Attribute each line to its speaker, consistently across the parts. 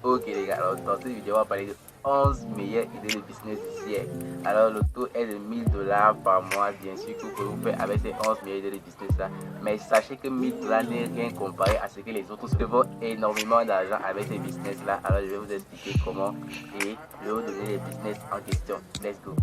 Speaker 1: Ok les gars, alors dans cette vidéo on va parler de 11 meilleures idées de business du siècle. Alors le taux est de 1000 $ par mois, bien sûr que vous pouvez vous faire avec ces 11 meilleures idées de business là. Mais sachez que 1000 $ n'est rien comparé à ce que les autres se font énormément d'argent avec ces business là. Alors je vais vous expliquer comment et je vais vous donner les business en question. Let's go.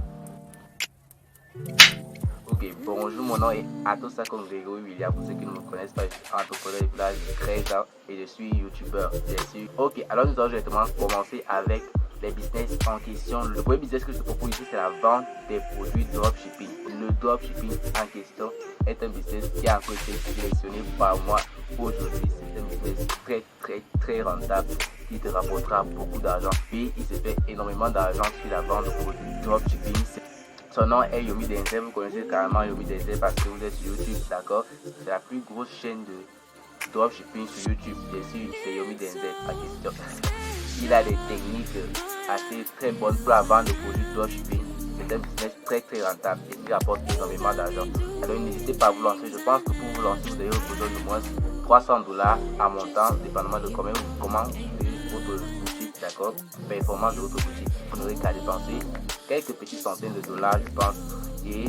Speaker 1: Ok, bonjour, mon nom est Atosako Grégory William. Pour ceux qui ne me connaissent pas, je suis entrepreneur de village de 13 ans et je suis youtubeur, bien sûr. Ok, alors nous allons directement commencer avec les business en question. Le premier business que je te propose ici, c'est la vente des produits dropshipping. Le dropshipping en question est un business qui a encore été sélectionné par moi aujourd'hui. C'est un business très rentable qui te rapportera beaucoup d'argent. Puis il se fait énormément d'argent sur la vente de produits dropshipping. Son nom est Yomi Denzel, vous connaissez carrément Yomi Denzel parce que vous êtes sur YouTube, d'accord? C'est la plus grosse chaîne de dropshipping sur YouTube, bien sûr, c'est Yomi Denzel en question. Il a des techniques assez très bonnes pour la vente de produits dropshipping. C'est un business très rentable et qui rapporte énormément d'argent. Alors n'hésitez pas à vous lancer, je pense que pour vous lancer, vous avez besoin de moins 300 $ à montant, dépendamment de comment votre boutique, d'accord? Performance de votre boutique. Vous n'aurez qu'à dépenser quelques petites centaines de dollars, je pense, et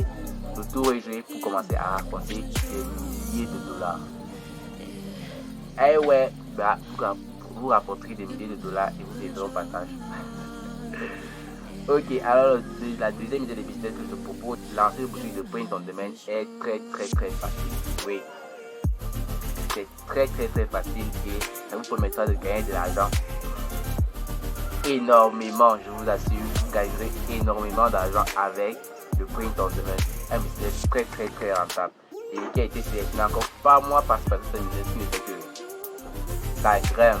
Speaker 1: le tour est joué pour commencer à raconter des milliers de dollars. Eh ouais, bah, vous rapporterez des milliers de dollars et vous aiderez au partage. Ok, alors la deuxième idée de business que je te propose, lancer une boutique de print on demand est très facile. Oui, c'est très facile et ça vous permettra de gagner de l'argent énormément, je vous assure, vous gagnerez énormément d'argent avec le print on demand, un business très rentable et qui a été sélectionné encore par moi parce que c'est un business qui ne fait que ça grimpe.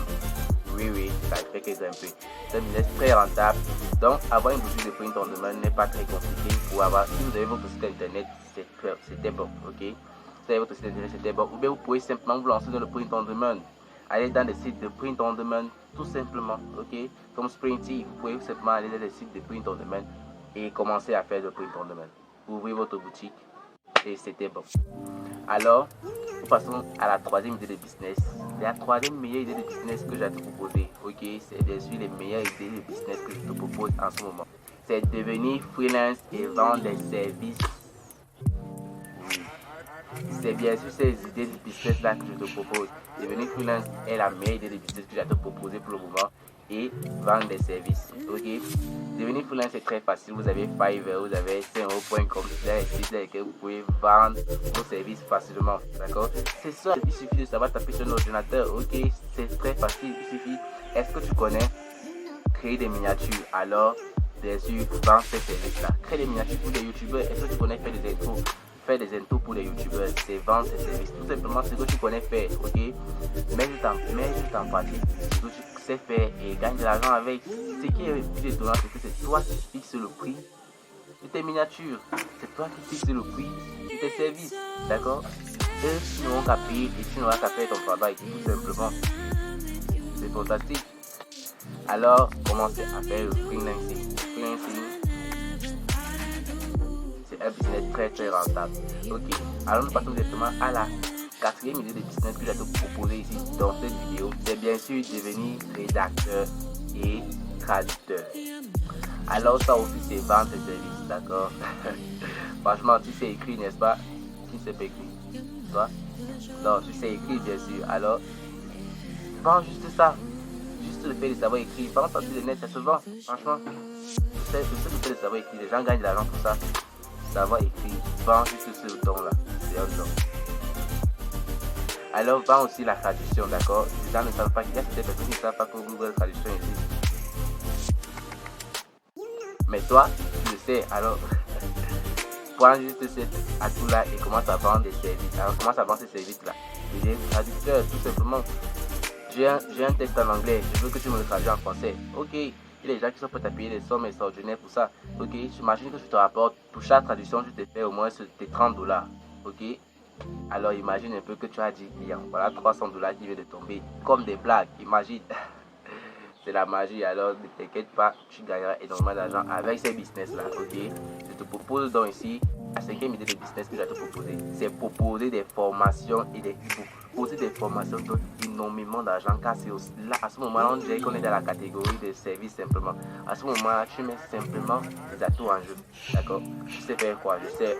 Speaker 1: Oui, ça fait que grimper. C'est un business très rentable. Donc avoir une boutique de print on demand n'est pas très compliqué. Pour avoir, si vous avez votre site internet, c'était bon, ok. Si vous avez votre site internet, c'était bon. Ou bien vous pouvez simplement vous lancer dans le print on demand. Allez dans des sites de print on demand, tout simplement, ok. Comme Sprinty, vous pouvez simplement aller dans des sites de print on demand et commencer à faire le print on demand. Ouvrez votre boutique et c'était bon. Alors, nous passons à la troisième idée de business. La troisième meilleure idée de business que j'ai à te proposer, ok, c'est bien sûr les meilleures idées de business que je te propose en ce moment. C'est devenir freelance et vendre des services. C'est bien sûr ces idées de business là que je te propose. Devenir freelance est la meilleure idée de business que j'ai à te proposer pour le moment et vendre des services. Ok, devenir freelance est très facile. Vous avez Fiverr, vous avez 5euros.com, c'est un site dans lequel vous pouvez vendre vos services facilement. D'accord, c'est ça. Il suffit de savoir taper sur un ordinateur. Ok, c'est très facile. Il suffit. Est-ce que tu connais créer des miniatures? Alors, bien sûr, vendre ces services là. Créer des miniatures pour des youtubeurs. Est-ce que tu connais faire des intros? Faire des intros pour les youtubeurs, c'est vendre ces services. Tout simplement ce que tu connais faire, ok? Mets juste en pratique ce que tu sais faire et gagne de l'argent avec. Ce qui est le plus étonnant, c'est que c'est toi qui fixes le prix de tes miniatures. C'est toi qui fixes le prix de tes services, d'accord? Eux n'auront qu'à payer et tu n'auras qu'à faire ton travail, tout simplement. C'est fantastique. Alors, commencez à faire le freelancing. C'est un business très rentable. Ok, alors nous passons directement à la quatrième idée de business que j'ai te proposer ici dans cette vidéo. C'est bien sûr devenir rédacteur et traducteur. Alors ça aussi c'est vendre tes services, d'accord? Franchement, tu sais écrire, n'est-ce pas? Qui sait pas écrire? Toi? Non, tu sais écrire bien sûr. Alors, vends juste ça. Juste le fait de savoir écrire. Vends ça sur le net, ça se vend. Franchement, c'est le fait de savoir écrire. Les gens gagnent de l'argent pour ça. Savoir écrire, vends juste ce don-là. C'est un don. Alors, vends aussi la traduction, d'accord? Les gens ne savent pas qu'il y a certaines personnes qui ne savent pas que Google Traduction existe. Mais toi, tu le sais, alors prends juste cet atout-là et commence à vendre des services. Alors, commence à vendre ces services-là. Il est traducteur, tout simplement. J'ai un texte en anglais, je veux que tu me le traduis en français. Ok, il y a des gens qui sont prêts à payer des sommes extraordinaires pour ça. Ok, j'imagine que je te rapporte, pour chaque traduction, je te fais au moins tes 30 $. Ok, alors imagine un peu que tu as dit client, voilà 300 $ qui viennent de tomber, comme des blagues, imagine. C'est la magie, alors ne t'inquiète pas, tu gagneras énormément d'argent avec ces business là, ok. Je te propose donc ici La cinquième idée de business que je vais te proposer, c'est proposer des formations et des e-books. Proposer des formations donne énormément d'argent car c'est là, à ce moment-là, on dirait qu'on est dans la catégorie de services simplement. À ce moment-là, tu mets simplement des atouts en jeu. D'accord? Je sais faire quoi? Je sais.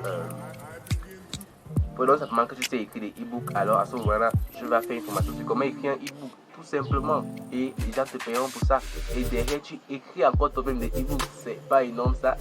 Speaker 1: Prenons simplement que tu sais écrire des e-books, alors à ce moment-là, je vais faire une formation sur comment écrire un e-book, tout simplement. Et les gens te paieront pour ça. Et derrière, tu écris encore toi-même des e-books. C'est pas énorme ça.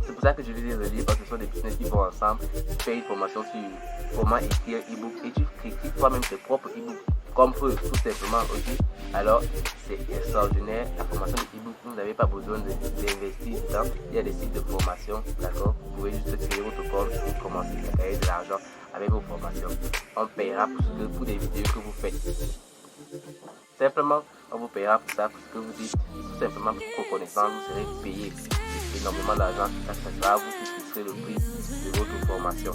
Speaker 1: C'est pour ça que je vais les relier parce que ce sont des business qui vont ensemble. Tu fais une formation sur comment écrire un e-book et tu écris toi-même tes propres e-books. Comme eux, tout simplement, ok? Alors, c'est extraordinaire. La formation de e-book, vous n'avez pas besoin d'investir dedans. Il y a des sites de formation, d'accord? Vous pouvez juste créer votre compte et commencer à gagner de l'argent avec vos formations. On paiera pour des vidéos que vous faites. Simplement, on vous paiera pour ça, pour ce que vous dites. Tout simplement, pour reconnaissance, vous serez payé énormément d'argent. Ça sera vous qui fixerez le prix de votre formation.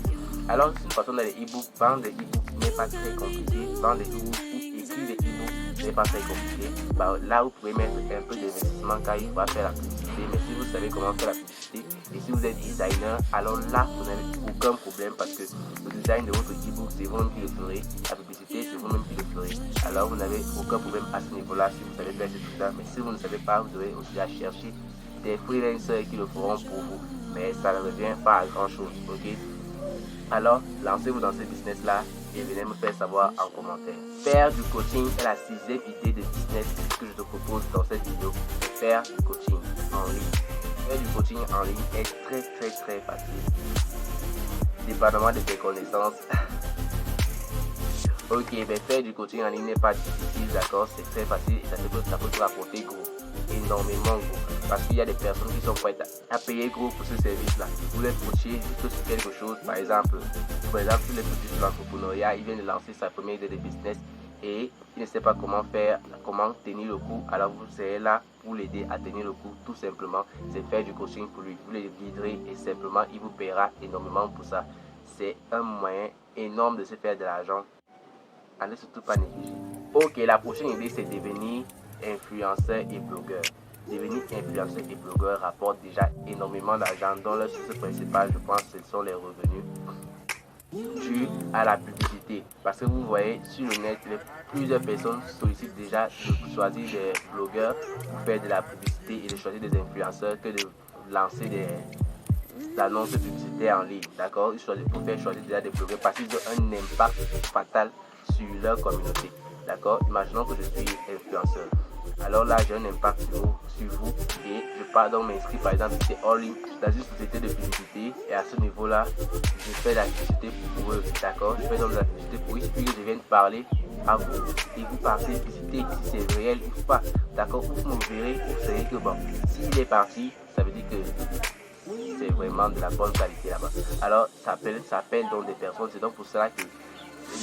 Speaker 1: Alors, une façon dans les e-books, vendre des e-books n'est pas très compliqué. Vendre des e-books ou écrire des e-books n'est pas très compliqué. Là, vous pouvez mettre un peu d'investissement car il faut faire la publicité. Mais si vous savez comment faire la publicité et si vous êtes designer, alors là, vous n'avez aucun problème parce que le design de votre e-book, c'est vous-même qui le ferez. La publicité, c'est vous-même qui le ferez. Alors, vous n'avez aucun problème à ce niveau-là si vous savez faire tout ça. Mais si vous ne savez pas, vous aurez aussi à chercher des freelancers qui le feront pour vous. Mais ça ne revient pas à grand-chose, ok? Alors, lancez-vous dans ce business-là et venez me faire savoir en commentaire. Faire du coaching est la sixième idée de business que je te propose dans cette vidéo. Faire du coaching en ligne. Faire du coaching en ligne est très facile. Dépendamment de tes connaissances. Ok, mais faire du coaching en ligne n'est pas difficile, d'accord? C'est très facile et ça peut te rapporter gros. Énormément gros. Parce qu'il y a des personnes qui sont prêtes à payer gros pour ce service-là. Vous les coachez juste sur quelque chose, par exemple, si les coacher sur l'entrepreneuriat, il vient de lancer sa première idée de business et il ne sait pas comment faire, comment tenir le coup. Alors vous serez là pour l'aider à tenir le coup, tout simplement. C'est faire du coaching pour lui. Vous le guiderez et simplement, il vous paiera énormément pour ça. C'est un moyen énorme de se faire de l'argent. Allez surtout pas négliger. Ok, la prochaine idée, c'est devenir influenceur et blogueur. Devenir influenceur et blogueur rapporte déjà énormément d'argent dont le source principale, je pense, ce sont les revenus dus à la publicité. Parce que vous voyez, sur le net, plusieurs personnes sollicitent déjà de choisir des blogueurs pour faire de la publicité et de choisir des influenceurs que de lancer des annonces publicitaires en ligne. D'accord? Ils choisissent pour faire choisir déjà des blogueurs parce qu'ils ont un impact fatal sur leur communauté. D'accord? Imaginons que je suis influenceur. Alors là, j'ai un impact sur vous et je pars donc m'inscrire par exemple c'est All In dans une société de publicité et à ce niveau-là, je fais la publicité pour eux. D'accord? Je fais donc la publicité pour eux. Il suffit que je vienne parler à vous et vous partez visiter si c'est réel ou pas. D'accord? Vous me verrez, vous savez que bon, s'il est parti, ça veut dire que c'est vraiment de la bonne qualité là-bas. Alors, ça appelle donc des personnes. C'est donc pour cela que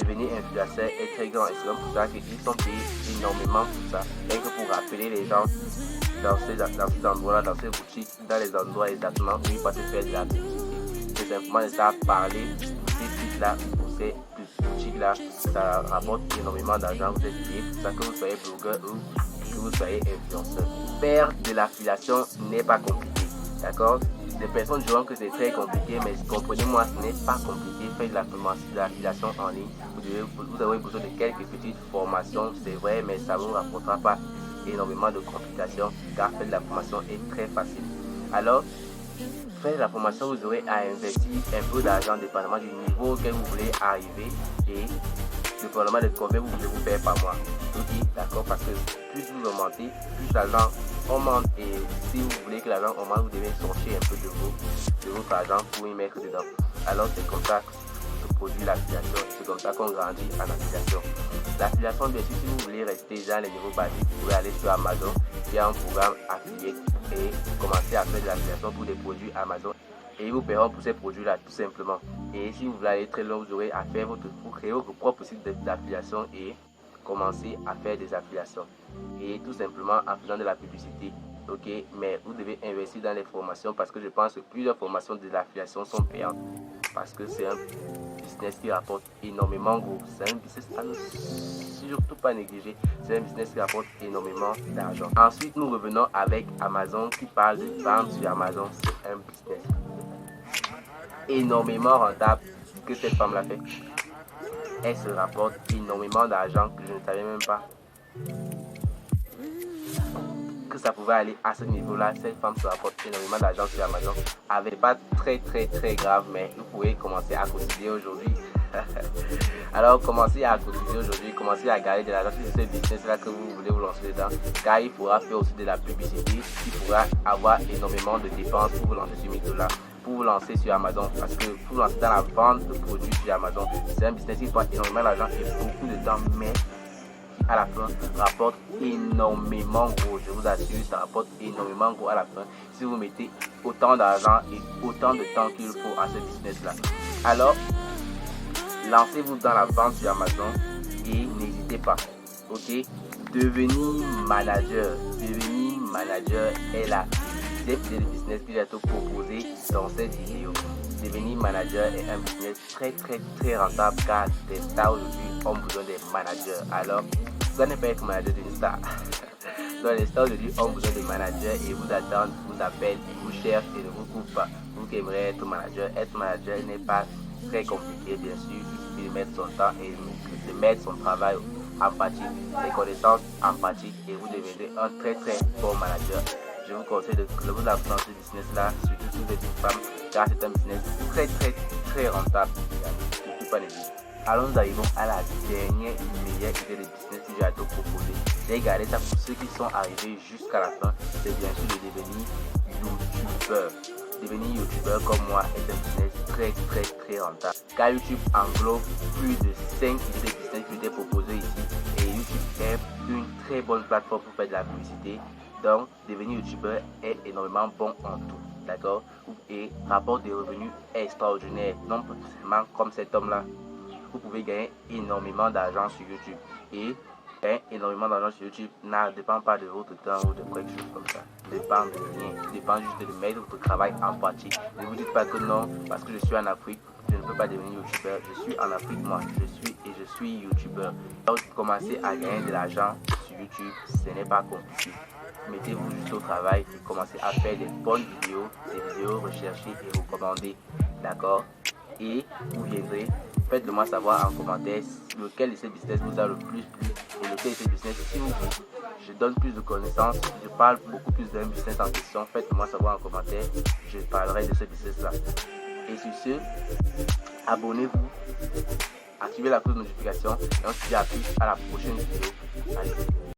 Speaker 1: devenir influenceur est très grand et c'est donc pour ça qu'ils sont payés énormément pour ça. Rien que pour rappeler les gens dans ces endroits-là, dans ces boutiques, dans les endroits exactement où ils peuvent faire de la publicité. C'est simplement de ça parler pour ces sites-là, pour ces boutiques-là. Ça rapporte énormément d'argent. Vous êtes payé pour ça, que vous soyez blogueur ou que vous soyez influenceur. Faire de l'affiliation n'est pas compliqué. D'accord? Des personnes diront que c'est très compliqué, mais comprenez-moi, ce n'est pas compliqué. Faire de l'affiliation en ligne, vous avez besoin de quelques petites formations, c'est vrai, mais ça ne vous rapportera pas énormément de complications, car faire de la formation est très facile. Alors, faire de la formation, vous aurez à investir un peu d'argent, dépendamment du niveau auquel vous voulez arriver et dépendamment de combien vous voulez vous faire par mois. Ok, d'accord, parce que plus vous augmentez, plus l'argent augmente et si vous voulez que l'argent augmente, vous devez sortir un peu de votre argent pour y mettre dedans. Alors c'est comme ça que se produit l'affiliation, c'est comme ça qu'on grandit en affiliation. L'affiliation, bien sûr, si vous voulez rester dans les niveaux basiques, vous pouvez aller sur Amazon, qui a un programme affilié et commencer à faire de l'affiliation pour des produits Amazon. Et ils vous paieront pour ces produits-là, tout simplement. Et si vous voulez aller très loin, vous aurez à faire vous créer votre propre site d'affiliation et commencer à faire des affiliations. Et tout simplement en faisant de la publicité. Ok, mais vous devez investir dans les formations parce que je pense que plusieurs formations de l'affiliation sont payantes. Parce que c'est un business qui rapporte énormément gros. C'est un business à ne surtout pas négliger. C'est un business qui rapporte énormément d'argent. Ensuite, nous revenons avec Amazon qui parle de vendre sur Amazon. C'est un business. énormément rentable que cette femme l'a fait. Elle se rapporte énormément d'argent que je ne savais même pas que ça pouvait aller à ce niveau-là. Cette femme se rapporte énormément d'argent sur Amazon. Avec pas très grave, mais vous pouvez commencer à cotiser aujourd'hui. Alors commencez à cotiser aujourd'hui, commencez à gagner de l'argent sur ce business-là que vous voulez vous lancer dedans, car il faudra faire aussi de la publicité, il faudra avoir énormément de dépenses pour vous lancer sur 1000 $, pour vous lancer sur Amazon, parce que pour vous lancer dans la vente de produits sur Amazon, c'est un business qui prend énormément d'argent et beaucoup de temps, mais à la fin rapporte énormément gros. Je vous assure, ça rapporte énormément gros à la fin si vous mettez autant d'argent et autant de temps qu'il faut à ce business là. Alors lancez-vous dans la vente sur Amazon et n'hésitez pas. Ok, devenir manager est la deuxième idée de business qui va être proposée dans cette vidéo. Devenir manager est un business très rentable, car des stars aujourd'hui ont besoin des managers. Alors vous n'allez pas être manager d'une star. Donc les stars aujourd'hui ont besoin de managers et vous attendent, vous appellent, vous cherchent et ne vous coupent pas. Vous qui aimeriez être manager n'est pas très compliqué, bien sûr. Il suffit de mettre son temps et de mettre son travail en pratique, ses connaissances en pratique, et vous devenez un très bon manager. Je vous conseille de vous lancer dans ce business là, surtout si vous êtes une femme, car c'est un business très rentable. Surtout pas les vies. Alors nous arrivons à la dernière meilleure idée de business que j'ai à te proposer. J'ai gardé ça pour ceux qui sont arrivés jusqu'à la fin. C'est bien sûr de devenir youtubeur. Devenir youtubeur comme moi est un business très rentable, car YouTube englobe plus de 5 idées de business que je t'ai proposées ici, et YouTube est une très bonne plateforme pour faire de la publicité. Donc devenir youtubeur est énormément bon en tout, d'accord, et rapporte des revenus extraordinaires, non pas seulement comme cet homme là. Vous pouvez gagner énormément d'argent sur YouTube, et gagner énormément d'argent sur YouTube ne dépend pas de votre temps ou de quelque chose comme ça. Dépend de rien, dépend juste de mettre votre travail en pratique. Ne vous dites pas que non, parce que je suis en Afrique, je ne peux pas devenir youtubeur. Je suis en Afrique, moi, je suis youtubeur. Donc commencez à gagner de l'argent sur YouTube, ce n'est pas compliqué. Mettez-vous juste au travail et commencez à faire des bonnes vidéos, des vidéos recherchées et recommandées, d'accord? Et vous viendrez, faites-le moi savoir en commentaire lequel de ces business vous a le plus plu et lequel de ces business, si vous je donne plus de connaissances, je parle beaucoup plus d'un business en question, faites-le moi savoir en commentaire, je parlerai de ce business là. Et sur ce, abonnez-vous, activez la cloche de notification et on se dit à plus à la prochaine vidéo. Allez.